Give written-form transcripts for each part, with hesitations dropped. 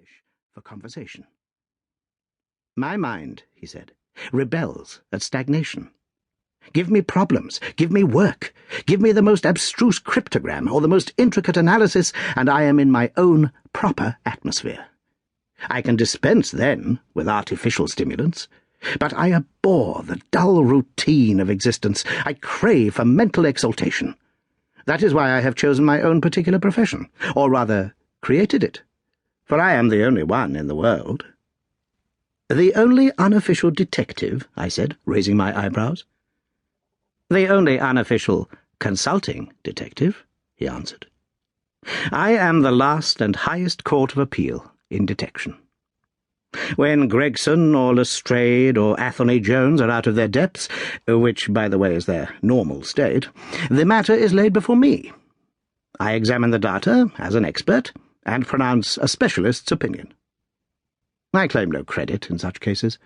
relish for conversation. "My mind," he said, "rebels at stagnation. Give me problems, give me work, give me the most abstruse cryptogram or the most intricate analysis, and I am in my own proper atmosphere. I can dispense then with artificial stimulants, but I abhor the dull routine of existence. I crave for mental exaltation. That is why I have chosen my own particular profession, or rather created it, for I am the only one in the world." "The only unofficial detective?" I said, raising my eyebrows. "The only unofficial consulting detective," he answered. "I am the last and highest court of appeal in detection. When Gregson or Lestrade or Athelney Jones are out of their depths, which, by the way, is their normal state, the matter is laid before me. I examine the data as an expert and pronounce a specialist's opinion. I claim no credit in such cases.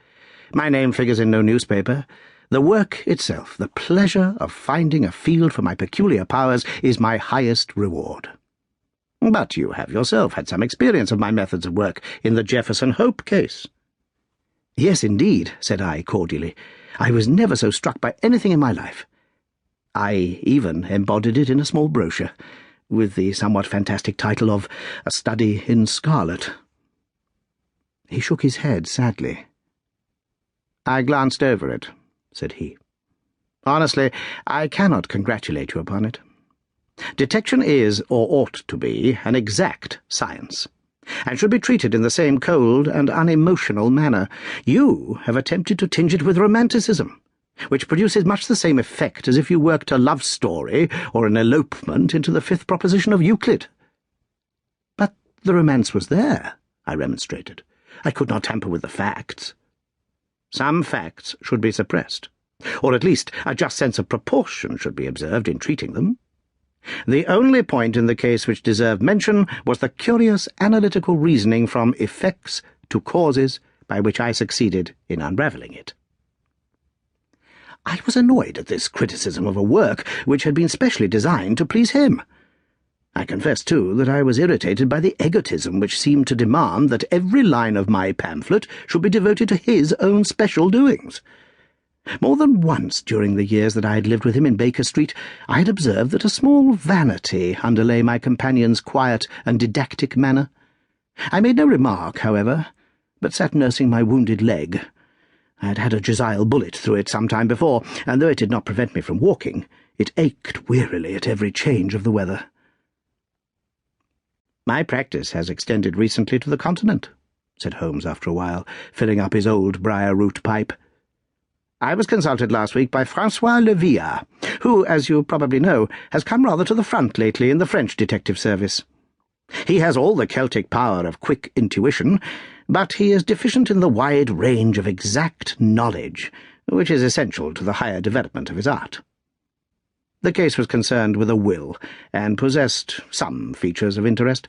My name figures in no newspaper. The work itself, the pleasure of finding a field for my peculiar powers, is my highest reward. But you have yourself had some experience of my methods of work in the Jefferson Hope case." "Yes, indeed," said I cordially. "I was never so struck by anything in my life. I even embodied it in a small brochure, with the somewhat fantastic title of A Study in Scarlet." He shook his head sadly. "I glanced over it," said he. "Honestly, I cannot congratulate you upon it. Detection is, or ought to be, an exact science, and should be treated in the same cold and unemotional manner. You have attempted to tinge it with romanticism, which produces much the same effect as if you worked a love story or an elopement into the fifth proposition of Euclid." "But the romance was there," I remonstrated. "I could not tamper with the facts." "Some facts should be suppressed, or at least a just sense of proportion should be observed in treating them. The only point in the case which deserved mention was the curious analytical reasoning from effects to causes by which I succeeded in unravelling it." I was annoyed at this criticism of a work which had been specially designed to please him. I confess, too, that I was irritated by the egotism which seemed to demand that every line of my pamphlet should be devoted to his own special doings. More than once during the years that I had lived with him in Baker Street, I had observed that a small vanity underlay my companion's quiet and didactic manner. I made no remark, however, but sat nursing my wounded leg. I had had a Jezile bullet through it some time before, and though it did not prevent me from walking, it ached wearily at every change of the weather. "My practice has extended recently to the continent," said Holmes after a while, filling up his old briar-root pipe. "I was consulted last week by Francois Levillard, who, as you probably know, has come rather to the front lately in the French detective service. He has all the Celtic power of quick intuition, but he is deficient in the wide range of exact knowledge, which is essential to the higher development of his art. The case was concerned with a will, and possessed some features of interest.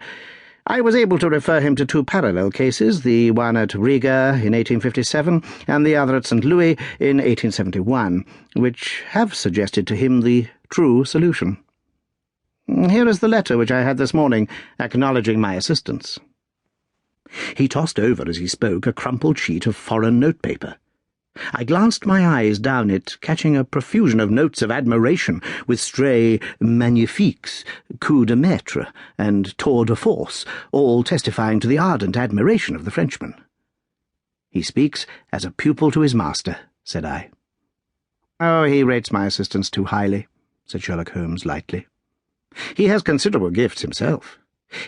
I was able to refer him to two parallel cases, the one at Riga in 1857 and the other at St. Louis in 1871, which have suggested to him the true solution. Here is the letter which I had this morning, acknowledging my assistance." He tossed over as he spoke a crumpled sheet of foreign notepaper. I glanced my eyes down it, catching a profusion of notes of admiration with stray magnifiques, coups de maître, and tours de force, all testifying to the ardent admiration of the Frenchman. "He speaks as a pupil to his master," said I. "Oh, he rates my assistance too highly," said Sherlock Holmes lightly. "He has considerable gifts himself.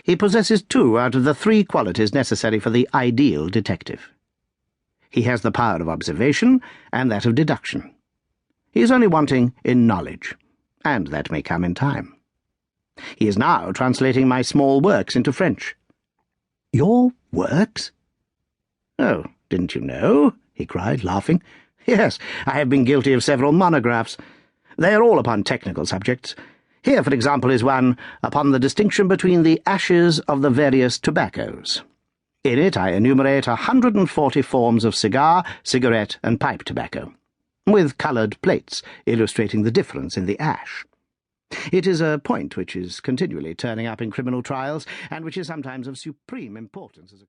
He possesses 2 out of the 3 qualities necessary for the ideal detective. He has the power of observation and that of deduction. He is only wanting in knowledge, and that may come in time. He is now translating my small works into French." "Your works?" "Oh, didn't you know?" he cried, laughing. "Yes, I have been guilty of several monographs. They are all upon technical subjects. Here, for example, is one upon the distinction between the ashes of the various tobaccos. In it I enumerate 140 forms of cigar, cigarette, and pipe tobacco, with coloured plates illustrating the difference in the ash. It is a point which is continually turning up in criminal trials, and which is sometimes of supreme importance as a clue.